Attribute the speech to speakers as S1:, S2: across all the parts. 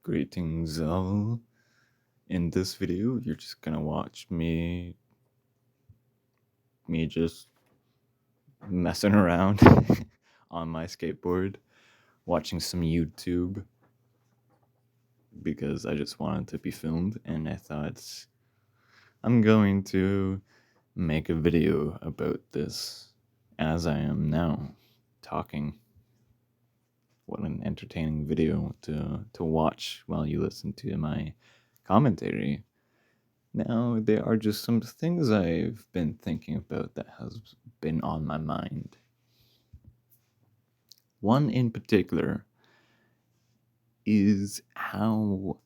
S1: Greetings all. In this video, you're just gonna watch me just messing around on my skateboard, watching some YouTube because I just wanted to be filmed and I thought I'm going to make a video about this as I am now talking. What an entertaining video to watch while you listen to my commentary. Now, there are just some things I've been thinking about that has been on my mind. One in particular is how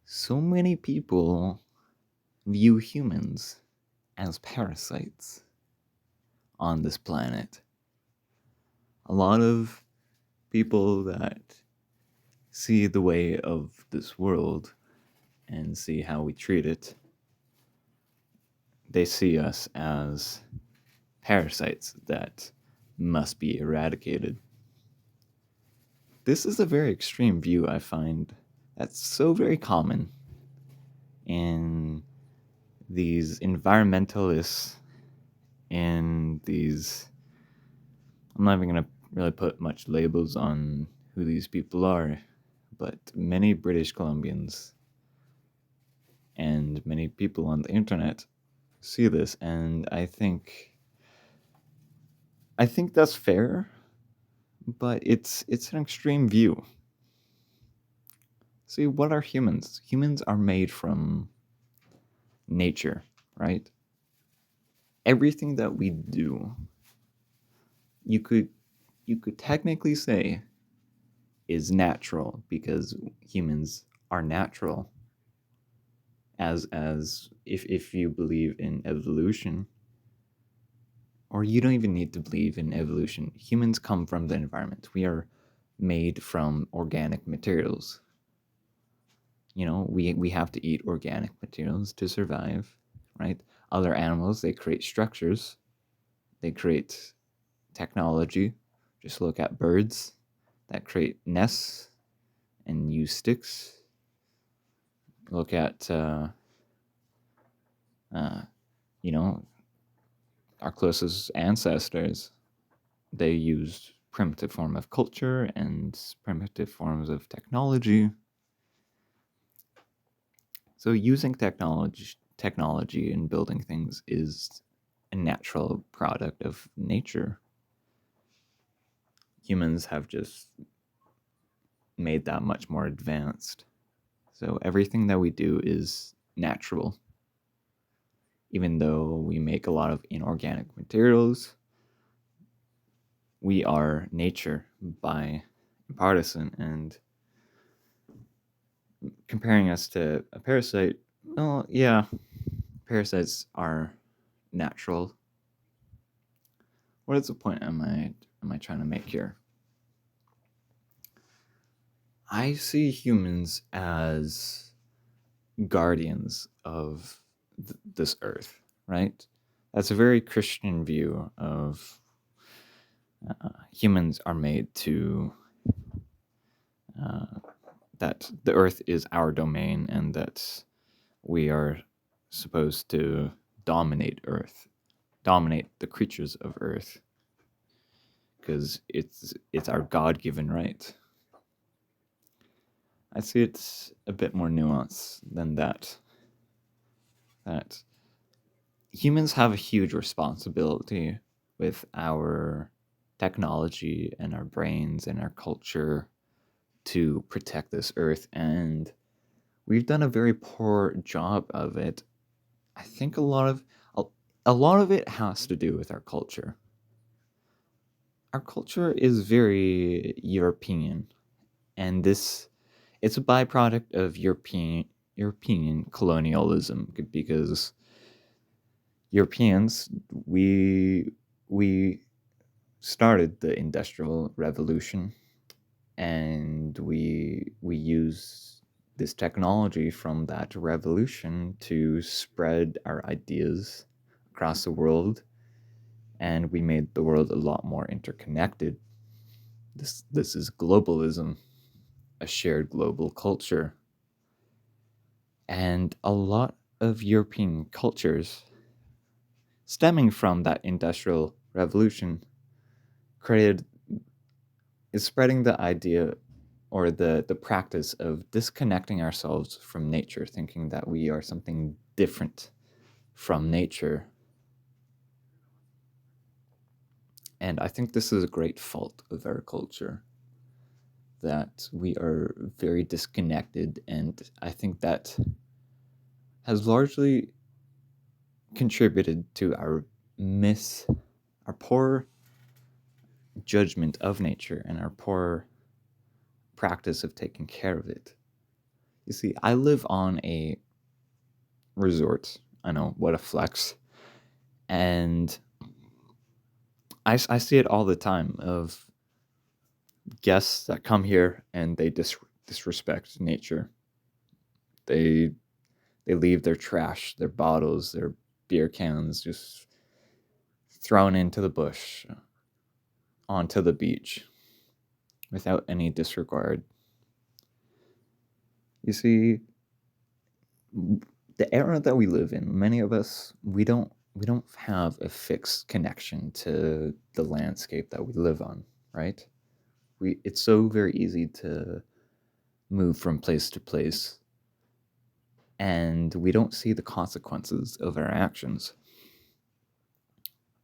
S1: so many people view humans as parasites on this planet. A lot of people that see the way of this world and see how we treat it, they see us as parasites that must be eradicated. This is a very extreme view, I find, that's so very common in these environmentalists and these, I'm not even going to really put much labels on who these people are, but many British Columbians and many people on the internet see this, and I think that's fair, but it's an extreme view. See, what are humans? Humans are made from nature, right? Everything that we do, you could technically say is natural because humans are natural. As if you believe in evolution, or you don't even need to believe in evolution, humans come from the environment. We are made from organic materials. You know, we have to eat organic materials to survive, right? Other animals, they create structures, they create technology. Just look at birds that create nests and use sticks. Look at, our closest ancestors. They used primitive form of culture and primitive forms of technology. So using technology in building things is a natural product of nature. Humans have just made that much more advanced. So everything that we do is natural. Even though we make a lot of inorganic materials, we are nature by partisan, and comparing us to a parasite, well, yeah, parasites are natural. What is the point am I trying to make here? I see humans as guardians of this earth, right? That's a very Christian view of humans are made to, that the earth is our domain and that we are supposed to dominate earth, dominate the creatures of earth, because it's our God-given right. I see it's a bit more nuanced than that. That humans have a huge responsibility with our technology and our brains and our culture to protect this earth, and we've done a very poor job of it. I think a lot of it has to do with our culture. Our culture is very European, and it's a byproduct of European colonialism, because Europeans, we started the Industrial Revolution, and we use this technology from that revolution to spread our ideas across the world, and we made the world a lot more interconnected. This is globalism. a shared global culture. And a lot of European cultures stemming from that industrial revolution created is spreading the idea or the practice of disconnecting ourselves from nature, thinking that we are something different from nature. And I think this is a great fault of our culture, that we are very disconnected, and I think that has largely contributed to our poor judgment of nature and our poor practice of taking care of it. You see, I live on a resort. I know, what a flex. And I see it all the time of guests that come here and they disrespect nature. They leave their trash, their bottles, their beer cans just thrown into the bush, onto the beach, without any disregard. You see, the era that we live in, many of us, we don't have a fixed connection to the landscape that we live on, right? It's so very easy to move from place to place, and we don't see the consequences of our actions,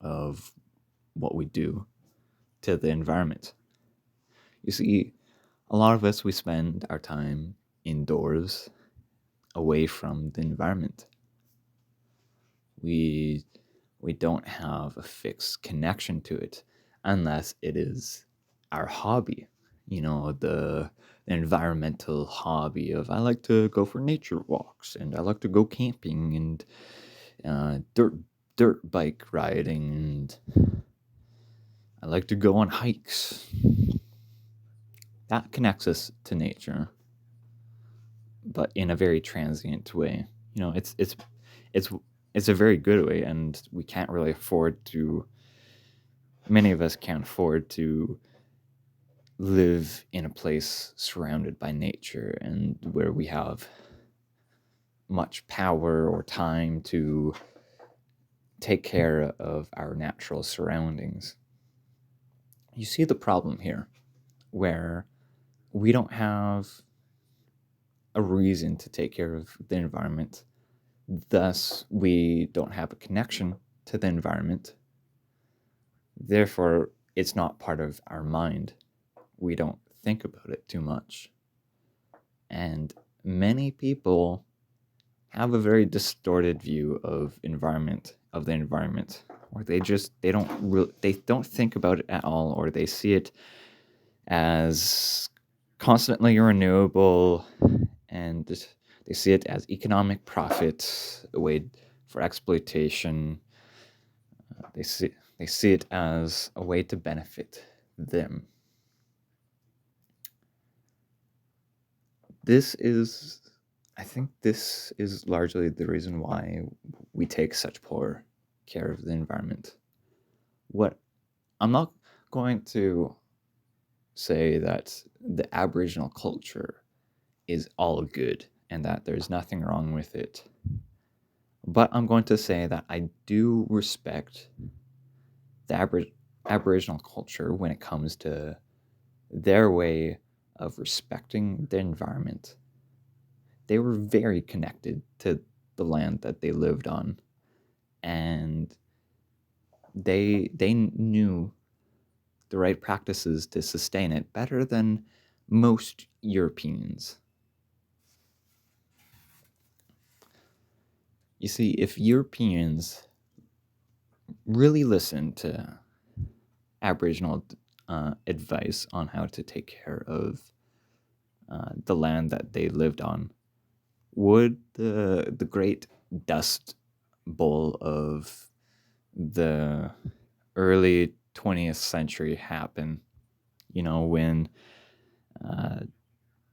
S1: of what we do to the environment. You see, a lot of us, we spend our time indoors, away from the environment. We don't have a fixed connection to it, unless it is our hobby. The environmental hobby of, I like to go for nature walks, and I like to go camping, and dirt bike riding, and I like to go on hikes. That connects us to nature, but in a very transient way. It's it's a very good way, and we can't really afford to. Many of us can't afford to live in a place surrounded by nature and where we have much power or time to take care of our natural surroundings. You see the problem here, where we don't have a reason to take care of the environment. Thus, we don't have a connection to the environment. Therefore, it's not part of our mind. We don't think about it too much. And many people have a very distorted view of the environment, or they don't think about it at all, or they see it as constantly renewable, and they see it as economic profit, a way for exploitation. They see it as a way to benefit them. I think this is largely the reason why we take such poor care of the environment. What I'm not going to say that the Aboriginal culture is all good and that there's nothing wrong with it. But I'm going to say that I do respect the Aboriginal culture when it comes to their way of respecting the environment. They were very connected to the land that they lived on, and they knew the right practices to sustain it better than most Europeans. You see, if Europeans really listened to Aboriginal advice on how to take care of the land that they lived on, would the great dust bowl of the early 20th century happen? When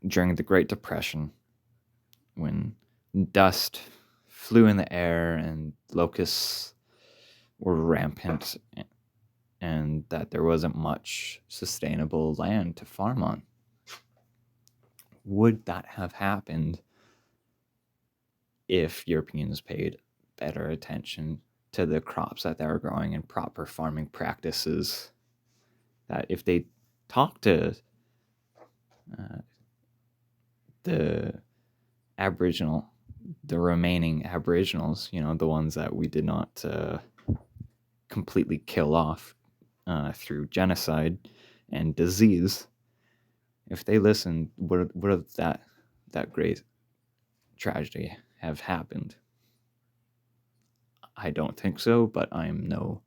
S1: during the Great Depression, when dust flew in the air and locusts were rampant, and that there wasn't much sustainable land to farm on. would that have happened if Europeans paid better attention to the crops that they were growing and proper farming practices? That if they talked to uh, the Aboriginal, the remaining Aboriginals, the ones that we did not completely kill off through genocide and disease, if they listened, would that great tragedy have happened? I don't think so, but I'm no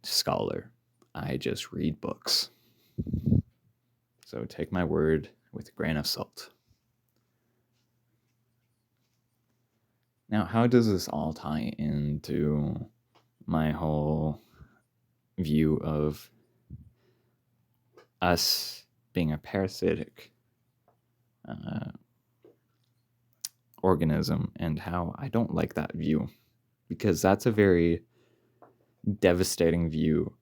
S1: scholar. I just read books. So take my word with a grain of salt. Now, how does this all tie into my whole view of us being a parasitic organism, and how I don't like that view? Because that's a very devastating view,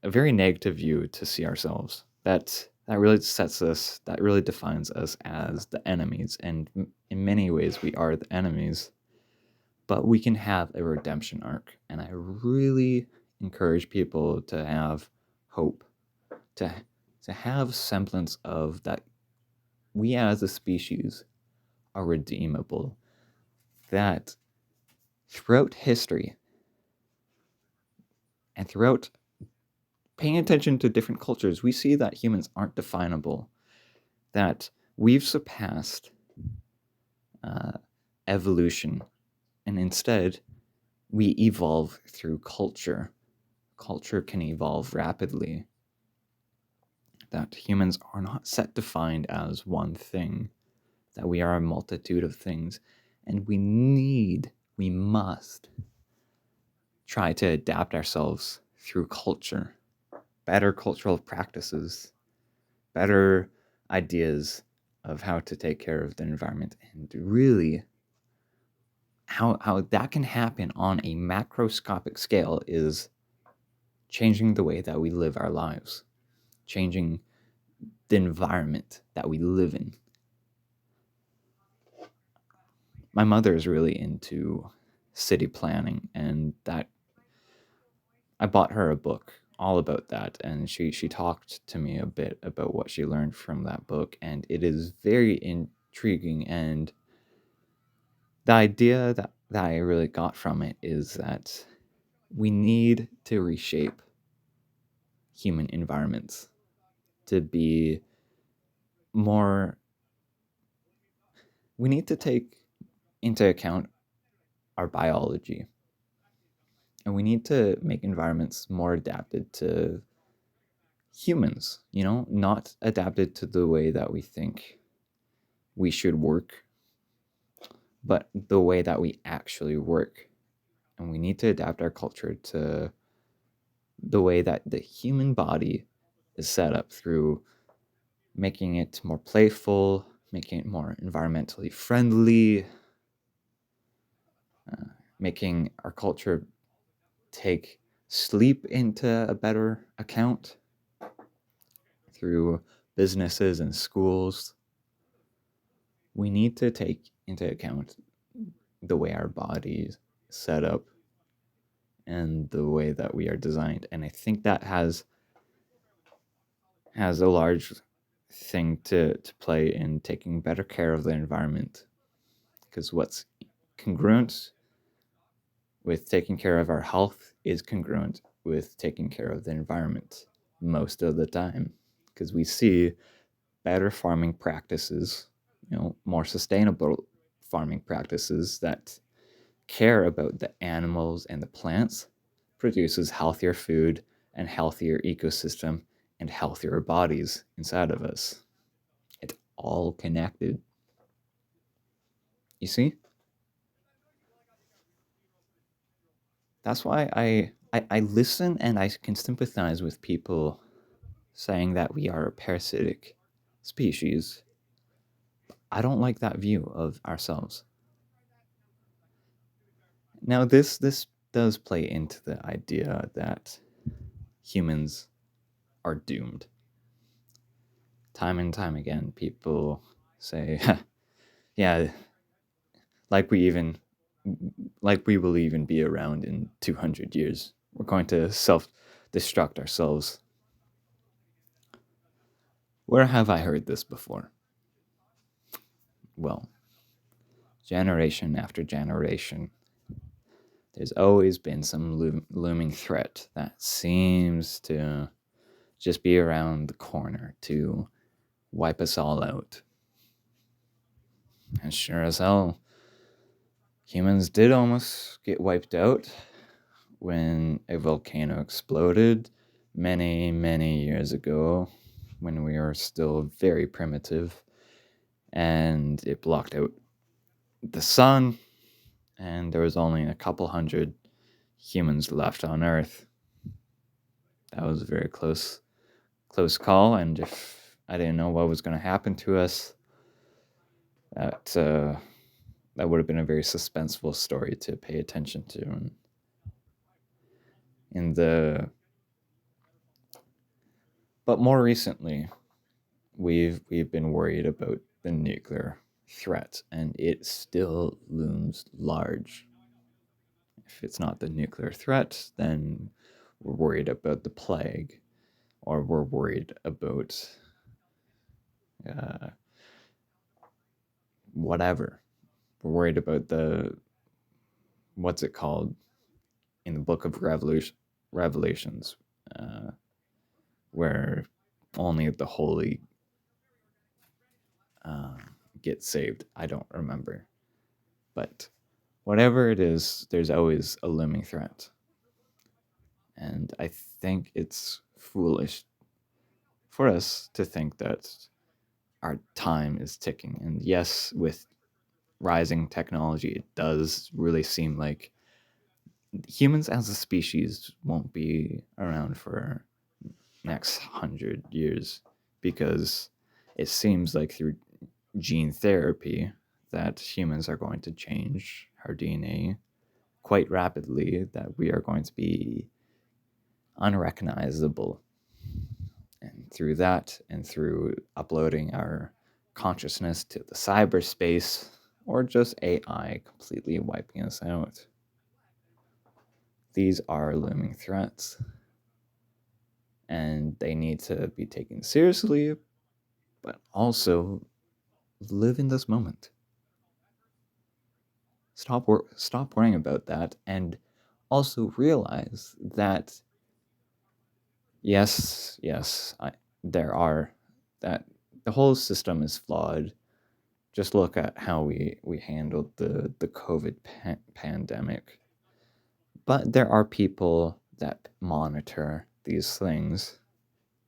S1: a very negative view to see ourselves. That really sets us, that really defines us as the enemies. And in many ways, we are the enemies. But we can have a redemption arc. And I really encourage people to have hope, to have semblance of that we as a species are redeemable. That throughout history and throughout paying attention to different cultures, we see that humans aren't definable, that we've surpassed evolution, and instead we evolve through culture. Culture can evolve rapidly, that humans are not set defined as one thing, that we are a multitude of things, and we must try to adapt ourselves through culture, better cultural practices, better ideas of how to take care of the environment, and really how that can happen on a macroscopic scale is changing the way that we live our lives, changing the environment that we live in. My mother is really into city planning, and that I bought her a book all about that, and she talked to me a bit about what she learned from that book, and it is very intriguing. And the idea that I really got from it is that we need to reshape human environments to be more, we need to take into account our biology, and we need to make environments more adapted to humans, not adapted to the way that we think we should work, but the way that we actually work. And we need to adapt our culture to the way that the human body is set up, through making it more playful, making it more environmentally friendly, making our culture take sleep into a better account through businesses and schools. We need to take into account the way our bodies set up and the way that we are designed. And I think that has a large thing to play in taking better care of the environment. Because what's congruent with taking care of our health is congruent with taking care of the environment most of the time. Because we see better farming practices, more sustainable farming practices that care about the animals and the plants, produces healthier food and healthier ecosystem and healthier bodies inside of us. It's all connected. You see? That's why I listen, and I can sympathize with people saying that we are a parasitic species. I don't like that view of ourselves. Now, this does play into the idea that humans are doomed. Time and time again, people say, yeah, like we even like we will even be around in 200 years. We're going to self-destruct ourselves. Where have I heard this before? Well, generation after generation, there's always been some looming threat that seems to just be around the corner to wipe us all out. And sure as hell, humans did almost get wiped out when a volcano exploded many, many years ago when we were still very primitive, and it blocked out the sun, and there was only a couple hundred humans left on Earth. That was a very close call, and if I didn't know what was going to happen to us, that would have been a very suspenseful story to pay attention to. And in the but more recently, we've been worried about the nuclear threat, and it still looms large. If it's not the nuclear threat, then we're worried about the plague, or we're worried about uh, whatever. We're worried about the what's it called in the Book of Revelations, uh, where only the holy uh, get saved. I don't remember, but whatever it is, there's always a looming threat, and I think it's foolish for us to think that our time is ticking. And yes, with rising technology, it does really seem like humans as a species won't be around for next 100 years, because it seems like through gene therapy that humans are going to change our DNA quite rapidly, that we are going to be unrecognizable. And through that, and through uploading our consciousness to the cyberspace, or just AI completely wiping us out, these are looming threats. And they need to be taken seriously, but also live in this moment. Stop worrying about that, and also realize that there are that the whole system is flawed. Just look at how we handled the COVID pandemic. But there are people that monitor these things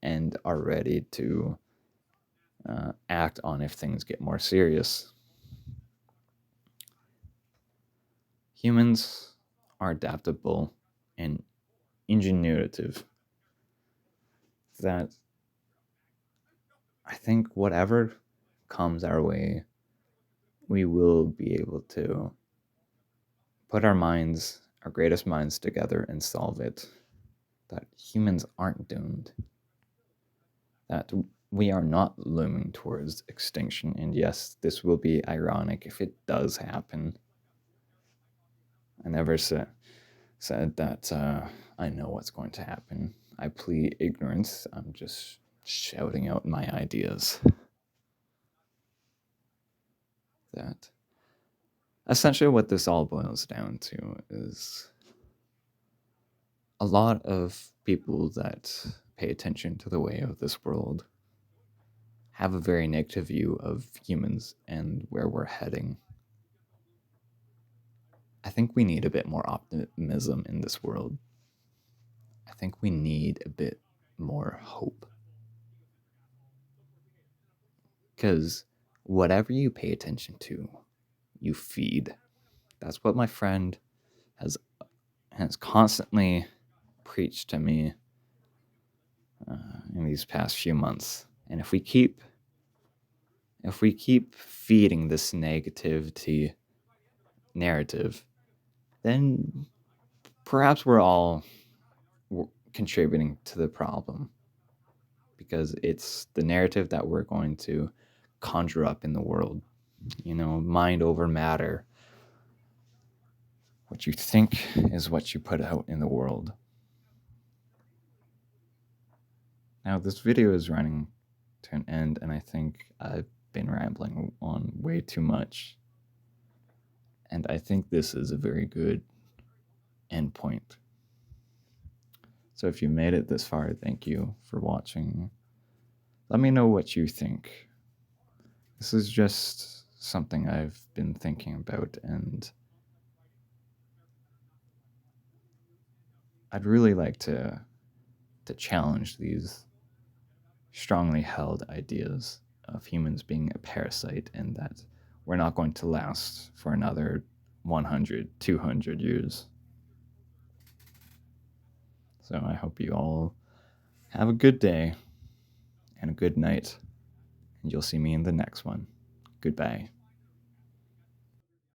S1: and are ready to act on if things get more serious. Humans are adaptable and ingenuitive. That I think whatever comes our way, we will be able to put our greatest minds together and solve it. That humans aren't doomed. That we are not looming towards extinction. And yes, this will be ironic if it does happen. I never said that I know what's going to happen. I plead ignorance. I'm just shouting out my ideas. That essentially what this all boils down to is a lot of people that pay attention to the way of this world have a very negative view of humans and where we're heading. I think we need a bit more optimism in this world. I think we need a bit more hope. Because whatever you pay attention to, you feed. That's what my friend has constantly preached to me in these past few months. And if we keep feeding this negativity narrative, then perhaps we're all contributing to the problem, because it's the narrative that we're going to conjure up in the world. Mind over matter. What you think is what you put out in the world. Now, this video is running to an end, and I think I've been rambling on way too much. And I think this is a very good endpoint. So if you made it this far, thank you for watching. Let me know what you think. This is just something I've been thinking about, and I'd really like to challenge these strongly held ideas of humans being a parasite and that we're not going to last for another 100, 200 years. So I hope you all have a good day and a good night, and you'll see me in the next one. Goodbye.